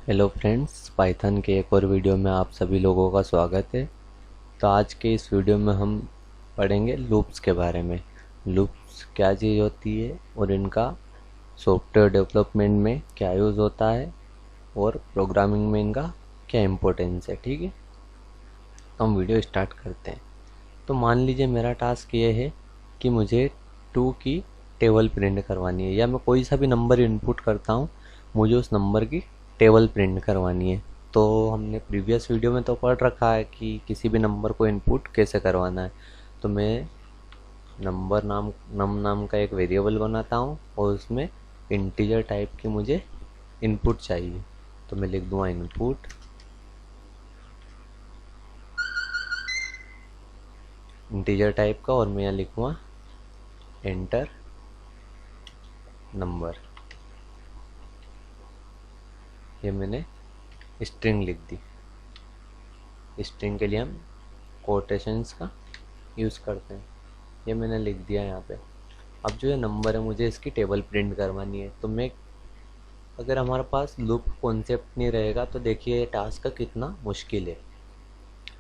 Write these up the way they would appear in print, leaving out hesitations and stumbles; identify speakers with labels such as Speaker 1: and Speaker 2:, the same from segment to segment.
Speaker 1: Hello friends, Python के एक और वीडियो में आप सभी लोगों का स्वागत है। तो आज के इस वीडियो में हम पढ़ेंगे लूप्स के बारे में। लूप्स क्या चीज़ होती है और इनका सॉफ्टवेयर डेवलपमेंट में क्या यूज़ होता है और प्रोग्रामिंग में इनका क्या इम्पोर्टेंस है। ठीक है, तो हम वीडियो स्टार्ट करते हैं। तो मान लीजिए मेरा टास्क ये है कि मुझे 2 की टेबल प्रिंट करवानी है, या मैं कोई सा भी नंबर इनपुट करता हूँ, मुझे उस नंबर की टेबल प्रिंट करवानी है। तो हमने प्रीवियस वीडियो में तो पढ़ रखा है कि किसी भी नंबर को इनपुट कैसे करवाना है। तो मैं नम नाम का एक वेरिएबल बनाता हूँ और उसमें इंटीजर टाइप की मुझे इनपुट चाहिए। तो मैं लिख दूँगा इनपुट इंटीजर टाइप का, और मैं यहाँ लिखूँगा एंटर नंबर। ये मैंने स्ट्रिंग लिख दी। स्ट्रिंग के लिए हम कोटेशंस का यूज़ करते हैं। ये मैंने लिख दिया यहाँ पे। अब जो ये नंबर है, मुझे इसकी टेबल प्रिंट करवानी है। तो मैं अगर हमारे पास लूप कॉन्सेप्ट नहीं रहेगा तो देखिए ये टास्क कितना मुश्किल है।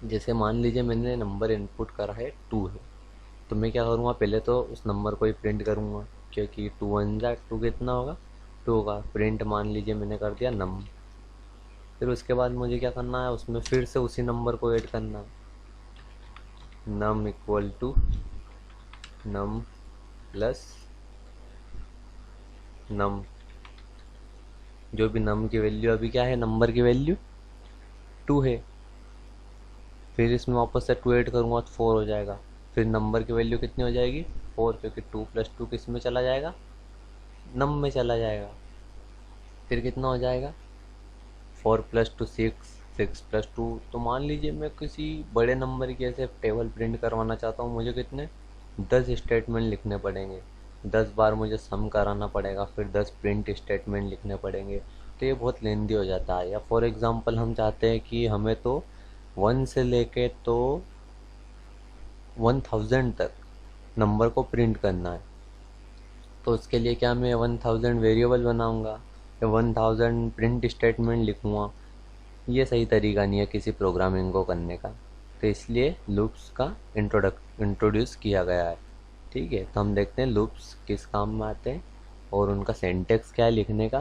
Speaker 1: जैसे मान लीजिए मैंने नंबर इनपुट करा है 2 है, तो मैं क्या करूँगा, पहले तो उस नंबर को ही प्रिंट करूँगा, क्योंकि 2 1 जा 2 कितना होगा, 2 होगा। प्रिंट मान लीजिए मैंने कर दिया नम। फिर उसके बाद मुझे क्या करना है, उसमें फिर से उसी नंबर को ऐड करना है। Num equal to num plus num, जो भी नम की वैल्यू अभी क्या है, नंबर की वैल्यू 2 है। फिर इसमें वापस से 2 ऐड करूँगा तो 4 हो जाएगा। फिर नंबर की वैल्यू कितनी हो जाएगी, 4, क्योंकि 2 + 2 किस में चला जाएगा, नम में चला जाएगा। फिर कितना हो जाएगा, 4 + 2 6, 6 + 2। तो मान लीजिए मैं किसी बड़े नंबर की ऐसे टेबल प्रिंट करवाना चाहता हूँ, मुझे कितने 10 स्टेटमेंट लिखने पड़ेंगे। 10 बार मुझे सम कराना पड़ेगा, फिर 10 प्रिंट स्टेटमेंट लिखने पड़ेंगे। तो ये बहुत लेंदी हो जाता है। या फॉर एग्जांपल हम चाहते हैं कि हमें तो 1 से लेके तो 1000 तक नंबर को प्रिंट करना है। तो उसके लिए क्या मैं 1000 वेरिएबल बनाऊंगा या 1000 प्रिंट स्टेटमेंट लिखूंगा? ये सही तरीका नहीं है किसी प्रोग्रामिंग को करने का। तो इसलिए लूप्स का इंट्रोड्यूस किया गया है। ठीक है, तो हम देखते हैं लूप्स किस काम में आते हैं और उनका सिंटैक्स क्या है लिखने का।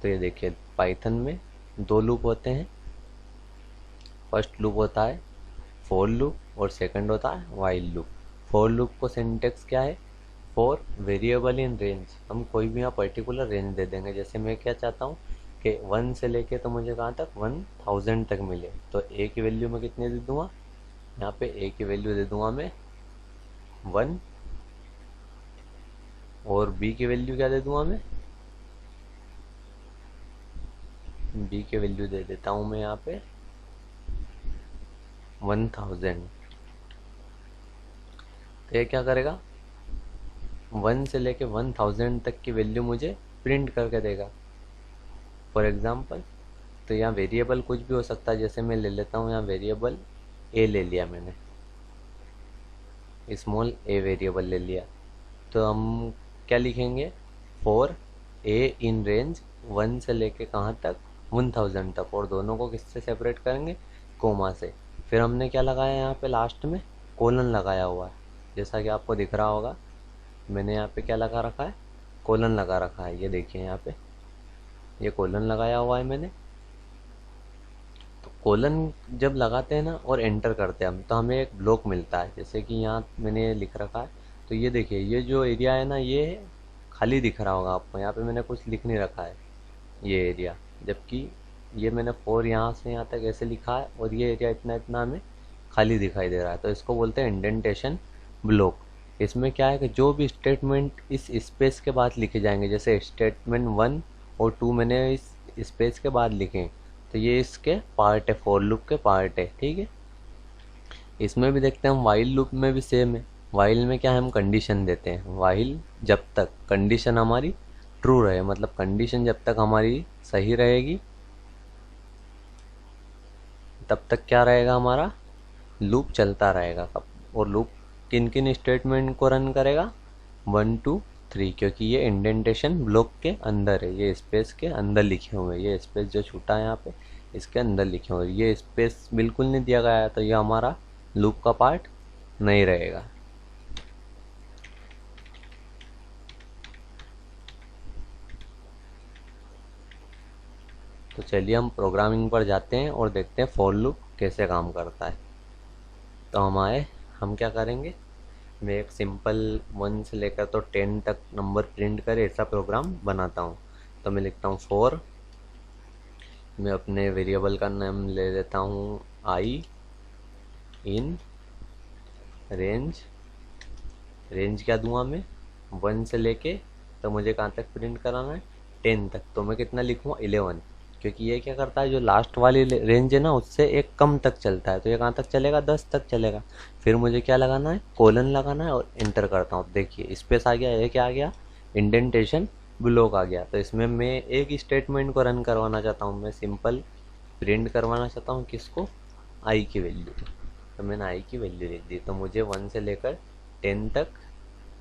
Speaker 1: तो ये देखिए, पाइथन में 2 लूप होते हैं। फर्स्ट लूप होता है फॉर लूप और सेकंड होता है वाइल लूप। फॉर लूप को सिंटैक्स क्या है, फॉर वेरिएबल इन रेंज। हम कोई भी यहाँ पर्टिकुलर रेंज दे देंगे। जैसे मैं क्या चाहता हूँ कि 1 से लेके तो मुझे कहाँ तक 1000 तक मिले, तो ए की वैल्यू मैं कितने दे दूंगा, यहाँ पे ए की वैल्यू दे दूंगा मैं 1, और बी की वैल्यू क्या दे दूंगा मैं, बी की वैल्यू दे देता हूँ मैं यहाँ पे 1000। तो ये क्या करेगा, 1 से लेके 1000 तक की वैल्यू मुझे प्रिंट करके देगा। फॉर एग्जाम्पल, तो यहाँ वेरिएबल कुछ भी हो सकता है। जैसे मैं ले लेता हूँ, यहाँ वेरिएबल ए ले लिया मैंने, स्मॉल ए वेरिएबल ले लिया। तो हम क्या लिखेंगे, फॉर ए इन रेंज 1 से लेके कहाँ तक, 1000 तक, और दोनों को किससे सेपरेट करेंगे, कोमा से। फिर हमने क्या लगाया यहाँ पे लास्ट में, कोलन लगाया हुआ है। जैसा कि आपको दिख रहा होगा, मैंने यहाँ पे क्या लगा रखा है, कोलन लगा रखा है। ये देखिए यहाँ पे ये कोलन लगाया हुआ है मैंने। तो कोलन जब लगाते हैं ना और एंटर करते हैं हम, तो हमें एक ब्लॉक मिलता है। जैसे कि यहाँ मैंने लिख रखा है। तो ये देखिए, ये जो एरिया है ना, ये खाली दिख रहा होगा आपको। यहाँ पे मैंने कुछ लिख नहीं रखा है ये एरिया, जबकि ये मैंने 4 यहाँ से यहाँ तक ऐसे लिखा है, और ये एरिया इतना इतना हमें खाली दिखाई दे रहा है। तो इसको बोलते हैं इंडेंटेशन ब्लॉक। इसमें क्या है कि जो भी स्टेटमेंट इस स्पेस के बाद लिखे जाएंगे, जैसे स्टेटमेंट 1 और 2 मैंने इस स्पेस के बाद लिखे, तो ये इसके पार्ट है, फॉर लूप के पार्ट है। ठीक है, इसमें भी देखते हैं हम, वाइल लूप में भी सेम है। वाइल में क्या है, हम कंडीशन देते हैं। वाइल जब तक कंडीशन हमारी ट्रू रहे, मतलब कंडीशन जब तक हमारी सही रहेगी तब तक क्या रहेगा, हमारा लूप चलता रहेगा। और लूप किन किन स्टेटमेंट को रन करेगा, 1 to 3, क्योंकि ये इंडेंटेशन ब्लॉक के अंदर है, ये स्पेस के अंदर लिखे हुए हैं, ये स्पेस जो छूटा है यहाँ पे इसके अंदर लिखे हुए हैं। ये स्पेस बिल्कुल नहीं दिया गया है तो ये हमारा लूप का पार्ट नहीं रहेगा। तो चलिए हम प्रोग्रामिंग पर जाते हैं और देखते हैं फॉर लूप कैसे काम करता है। तो हम क्या करेंगे, मैं एक सिंपल 1 से लेकर तो 10 तक नंबर प्रिंट करे ऐसा प्रोग्राम बनाता हूँ। तो मैं लिखता हूँ फॉर, मैं अपने वेरिएबल का नाम ले लेता हूँ आई इन रेंज। रेंज क्या दूंगा मैं, 1 से लेके तो मुझे कहाँ तक प्रिंट कराना है, 10 तक। तो मैं कितना लिखूँगा, 11, क्योंकि ये क्या करता है जो लास्ट वाली रेंज है ना उससे एक कम तक चलता है, तो ये कहाँ तक चलेगा, 10 तक चलेगा। फिर मुझे क्या लगाना है, कोलन लगाना है और इंटर करता हूँ। देखिए स्पेस आ गया, ये क्या आ गया, इंडेंटेशन ब्लॉक आ गया। तो इसमें मैं एक स्टेटमेंट को रन करवाना चाहता हूँ, मैं सिंपल प्रिंट करवाना चाहता हूँ किसको, आई की वैल्यू। तो मैंने आई की वैल्यू लिख दी, तो मुझे 1 से लेकर 10 तक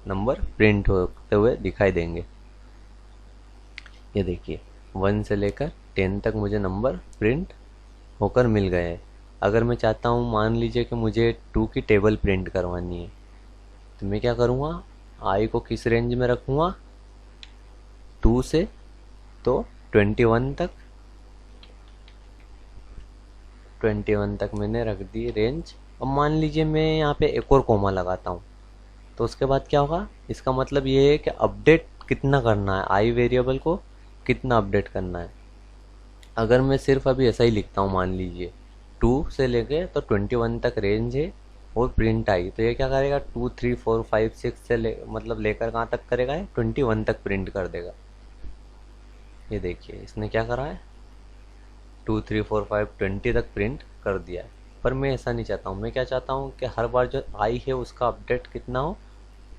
Speaker 1: नंबर प्रिंट होते हुए दिखाई देंगे। ये देखिए 1 से लेकर 10 तक मुझे नंबर प्रिंट होकर मिल गए हैं। अगर मैं चाहता हूँ, मान लीजिए कि मुझे 2 की टेबल प्रिंट करवानी है, तो मैं क्या करूँगा, आई को किस रेंज में रखूँगा, 2 से तो 21 तक, 21 तक मैंने रख दी रेंज। अब मान लीजिए मैं यहाँ पे एक और कोमा लगाता हूँ, तो उसके बाद क्या होगा, इसका मतलब ये है कि अपडेट कितना करना है, आई वेरिएबल को कितना अपडेट करना है। अगर मैं सिर्फ अभी ऐसा ही लिखता हूँ, मान लीजिए 2 से लेके तो 21 तक रेंज है और प्रिंट आई, तो ये क्या करेगा, 2 3 4 5 6 से मतलब लेकर कहाँ तक करेगा, 21 तक प्रिंट कर देगा। ये देखिए इसने क्या करा है, 2 3 4 5 20 तक प्रिंट कर दिया है। पर मैं ऐसा नहीं चाहता हूँ, मैं क्या चाहता हूँ कि हर बार जो आई है उसका अपडेट कितना हो,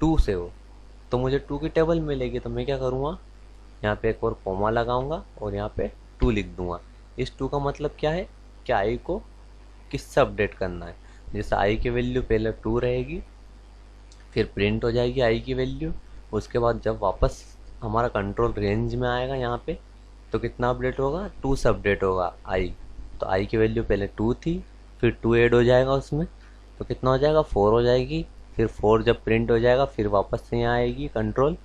Speaker 1: 2 से हो, तो मुझे 2 की टेबल मिलेगी। तो मैं क्या करूँगा, यहाँ पे एक और कोमा लगाऊंगा और यहाँ पे 2 लिख दूंगा। इस 2 का मतलब क्या है कि आई को किससे अपडेट करना है। जैसे आई की वैल्यू पहले 2 रहेगी, फिर प्रिंट हो जाएगी आई की वैल्यू, उसके बाद जब वापस हमारा कंट्रोल रेंज में आएगा यहाँ पे, तो कितना अपडेट होगा, 2 से अपडेट होगा आई। तो आई की वैल्यू पहले 2 थी, फिर 2 ऐड हो जाएगा उसमें, तो कितना हो जाएगा, 4 हो जाएगी। फिर 4 जब प्रिंट हो जाएगा फिर वापस से यहाँ आएगी कंट्रोल,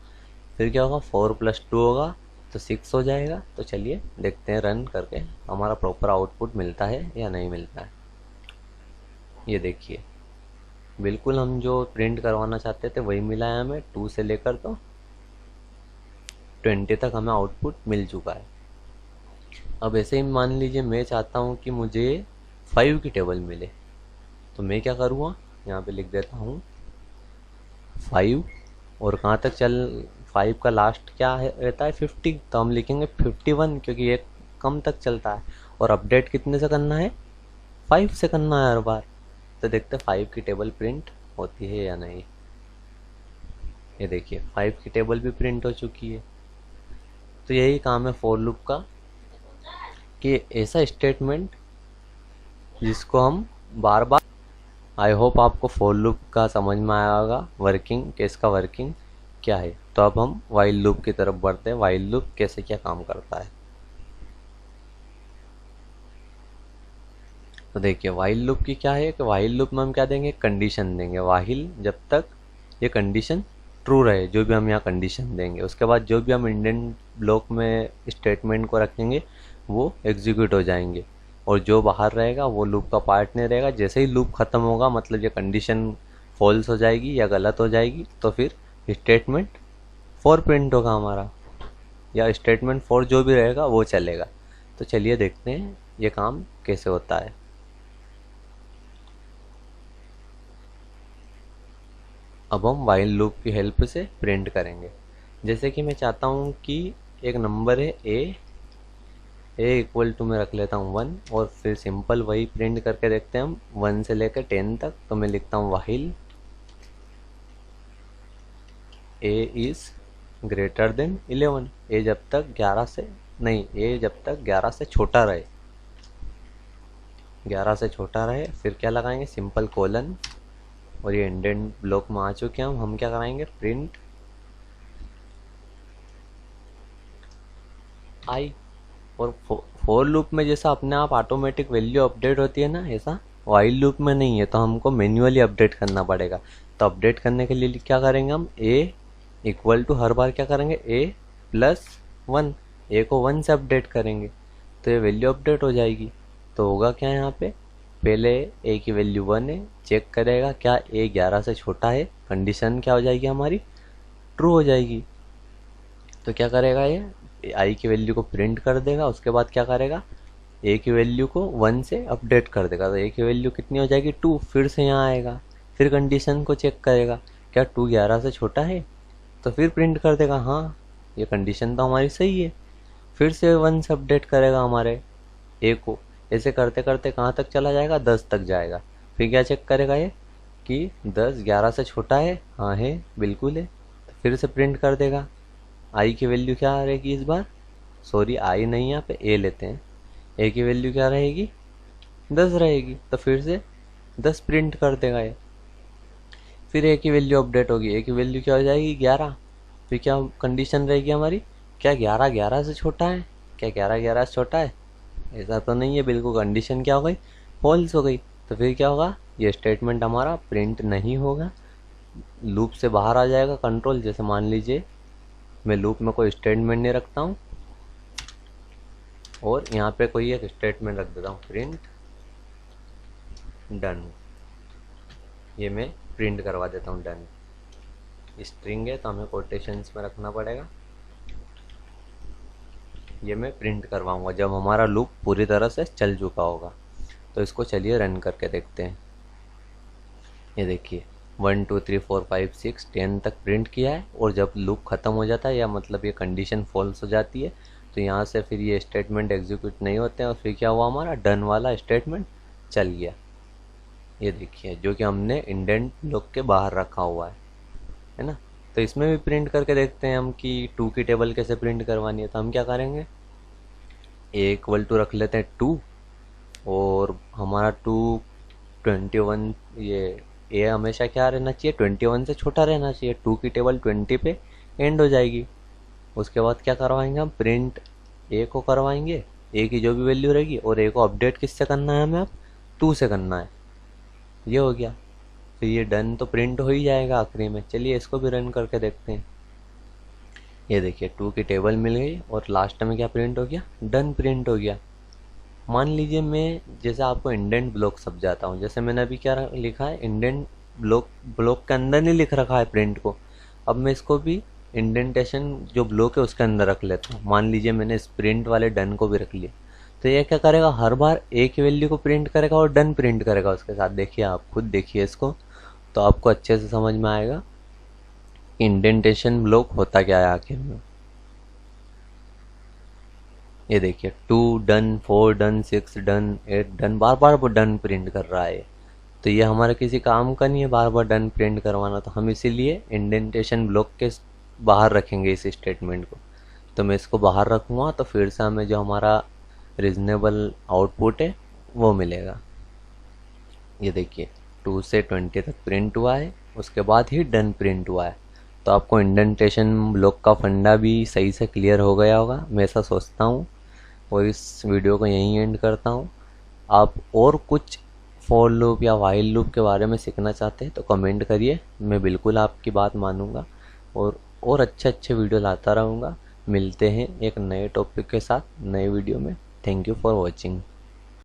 Speaker 1: फिर क्या होगा, 4 + 2 होगा तो 6 हो जाएगा। तो चलिए देखते हैं रन करके हमारा प्रॉपर आउटपुट मिलता है या नहीं मिलता है। ये देखिए बिल्कुल हम जो प्रिंट करवाना चाहते थे वही मिला है हमें, 2 से लेकर तो 20 तक हमें आउटपुट मिल चुका है। अब ऐसे ही मान लीजिए मैं चाहता हूँ कि मुझे 5 की टेबल मिले, तो मैं क्या करूँगा, यहाँ पे लिख देता हूँ 5, और कहाँ तक 5 का लास्ट क्या है रहता है, 50, तो हम लिखेंगे 51, क्योंकि ये कम तक चलता है। और अपडेट कितने से करना है, 5 से करना है हर बार। तो देखते हैं 5 की टेबल प्रिंट होती है या नहीं। ये देखिए 5 की टेबल भी प्रिंट हो चुकी है। तो यही काम है फॉर लूप का, कि ऐसा स्टेटमेंट जिसको हम बार बार, आई होप आपको फॉर लूप का समझ में आया होगा वर्किंग, कि इसका वर्किंग क्या है। तो अब हम वाइल लूप की तरफ बढ़ते हैं, वाइल लूप कैसे क्या काम करता है। तो देखिए वाइल लूप की क्या है, कि वाइल लूप में हम क्या देंगे, कंडीशन देंगे, वाहिल जब तक ये कंडीशन ट्रू रहे, जो भी हम यहाँ कंडीशन देंगे, उसके बाद जो भी हम इंडेंट ब्लॉक में स्टेटमेंट को रखेंगे वो एग्जीक्यूट हो जाएंगे, और जो बाहर रहेगा वो लूप का पार्ट नहीं रहेगा। जैसे ही लूप खत्म होगा, मतलब ये कंडीशन फॉल्स हो जाएगी या गलत हो जाएगी, तो फिर स्टेटमेंट फॉर प्रिंट होगा हमारा, या स्टेटमेंट फॉर जो भी रहेगा वो चलेगा। तो चलिए देखते हैं ये काम कैसे होता है। अब हम वाइल लूप की हेल्प से प्रिंट करेंगे। जैसे कि मैं चाहता हूँ कि एक नंबर है ए इक्वल टू में रख लेता हूँ 1, और फिर सिंपल वही प्रिंट करके देखते हैं हम 1 से लेकर 10 तक। तो मैं लिखता हूँ वाहिल ए इज़ ग्रेटर देन 11, ए जब तक 11 से नहीं, ए जब तक 11 से छोटा रहे, 11 से छोटा रहे। फिर क्या लगाएंगे, सिंपल कोलन, और ये इंडेंट ब्लॉक में आ चुके हैं हम क्या कराएंगे, प्रिंट आई। और फोर लूप में जैसा अपने आप ऑटोमेटिक वैल्यू अपडेट होती है ना, ऐसा वाइल लूप में नहीं है, तो हमको मैन्युअली अपडेट करना पड़ेगा। तो अपडेट करने के लिए क्या करेंगे हम, ए इक्वल टू हर बार क्या करेंगे, ए प्लस 1, ए को 1 से अपडेट करेंगे तो ये वैल्यू अपडेट हो जाएगी। तो होगा क्या यहाँ पे, पहले ए की वैल्यू 1 है, चेक करेगा क्या ए 11 से छोटा है, कंडीशन क्या हो जाएगी हमारी, ट्रू हो जाएगी। तो क्या करेगा ये, आई की वैल्यू को प्रिंट कर देगा, उसके बाद क्या करेगा, ए की वैल्यू को 1 से अपडेट कर देगा। तो ए की वैल्यू कितनी हो जाएगी, 2, फिर से यहाँ आएगा, फिर कंडीशन को चेक करेगा क्या 2 11 से छोटा है, तो फिर प्रिंट कर देगा हाँ ये कंडीशन तो हमारी सही है, फिर से 1 से अपडेट करेगा हमारे ए को। ऐसे करते करते कहाँ तक चला जाएगा, 10 तक जाएगा। फिर क्या चेक करेगा ये कि 10 11 से छोटा है, हाँ है बिल्कुल है, तो फिर से प्रिंट कर देगा। आई की वैल्यू क्या रहेगी इस बार, सॉरी आई नहीं, यहाँ पे ए लेते हैं, ए की वैल्यू क्या रहेगी, 10 रहेगी, तो फिर से 10 प्रिंट कर देगा ये। फिर ए की वैल्यू अपडेट होगी, ए की वैल्यू क्या हो जाएगी, 11। फिर क्या कंडीशन रहेगी हमारी, क्या 11 11 से छोटा है, क्या 11 11 से छोटा है, ऐसा तो नहीं है बिल्कुल, कंडीशन क्या हो गई, फॉल्स हो गई। तो फिर क्या होगा, ये स्टेटमेंट हमारा प्रिंट नहीं होगा, लूप से बाहर आ जाएगा कंट्रोल। जैसे मान लीजिए मैं लूप में कोई स्टेटमेंट नहीं रखता हूँ और यहाँ पे कोई एक स्टेटमेंट रख देता हूँ, प्रिंट डन, ये मैं प्रिंट करवा देता हूँ डन। स्ट्रिंग है तो हमें कोटेशंस में रखना पड़ेगा, ये मैं प्रिंट करवाऊंगा जब हमारा लूप पूरी तरह से चल चुका होगा। तो इसको चलिए रन करके देखते हैं। ये देखिए 1 2 3 4 5 6 10 तक प्रिंट किया है, और जब लूप ख़त्म हो जाता है या मतलब ये कंडीशन फॉल्स हो जाती है तो यहाँ से फिर ये स्टेटमेंट एग्जीक्यूट नहीं होते हैं, और फिर क्या हुआ, हमारा डन वाला स्टेटमेंट चल गया। ये देखिए जो कि हमने इंडेंट ब्लॉक के बाहर रखा हुआ है ना। तो इसमें भी प्रिंट करके देखते हैं हम कि 2 की टेबल कैसे प्रिंट करवानी है। तो हम क्या करेंगे, ए इक्वल टू रख लेते हैं 2, और हमारा 2 21, ये ए हमेशा क्या रहना चाहिए, 21 से छोटा रहना चाहिए। 2 की टेबल 20 पे एंड हो जाएगी। उसके बाद क्या करवाएंगे हम, प्रिंट ए को करवाएंगे, ए की जो भी वैल्यू रहेगी, और ए को अपडेट किससे करना है हमें, अब 2 से करना है। ये हो गया, फिर ये डन तो प्रिंट हो ही जाएगा आखिरी में। चलिए इसको भी रन करके देखते हैं। ये देखिए 2 की टेबल मिल गई और लास्ट में क्या प्रिंट हो गया, डन प्रिंट हो गया। मान लीजिए मैं जैसे आपको इंडेंट ब्लॉक समझाता हूँ, जैसे मैंने अभी क्या लिखा है, इंडेंट ब्लॉक के अंदर नहीं लिख रखा है प्रिंट को, अब मैं इसको भी इंडेंटेशन जो ब्लॉक है उसके अंदर रख लेता हूँ। मान लीजिए मैंने इस प्रिंट वाले डन को भी रख लिया, तो ये क्या करेगा, हर बार ए की वैल्यू को प्रिंट करेगा और डन प्रिंट करेगा उसके साथ। देखिए आप खुद देखिए इसको, तो आपको अच्छे से समझ में आएगा इंडेंटेशन ब्लॉक होता क्या है आखिर में। ये देखिए 2 डन, 4 डन, 6 डन, 8 डन, बार बार वो डन प्रिंट कर रहा है। तो ये हमारे किसी काम का नहीं है बार बार डन प्रिंट करवाना, तो हम इसीलिए इंडेंटेशन ब्लॉक के बाहर रखेंगे इस स्टेटमेंट को। तो मैं इसको बाहर रखूँगा तो फिर से हमें जो हमारा रीजनेबल आउटपुट है वो मिलेगा। ये देखिए 2 से 20 तक प्रिंट हुआ है, उसके बाद ही डन प्रिंट हुआ है। तो आपको इंडेंटेशन ब्लॉक का फंडा भी सही से क्लियर हो गया होगा, मैं ऐसा सोचता हूँ। और इस वीडियो को यहीं एंड करता हूँ। आप और कुछ फॉर लूप या वाइल लूप के बारे में सीखना चाहते हैं तो कमेंट करिए, मैं बिल्कुल आपकी बात मानूंगा और अच्छे अच्छे वीडियो लाता रहूँगा। मिलते हैं एक नए टॉपिक के साथ नए वीडियो में। Thank you for watching.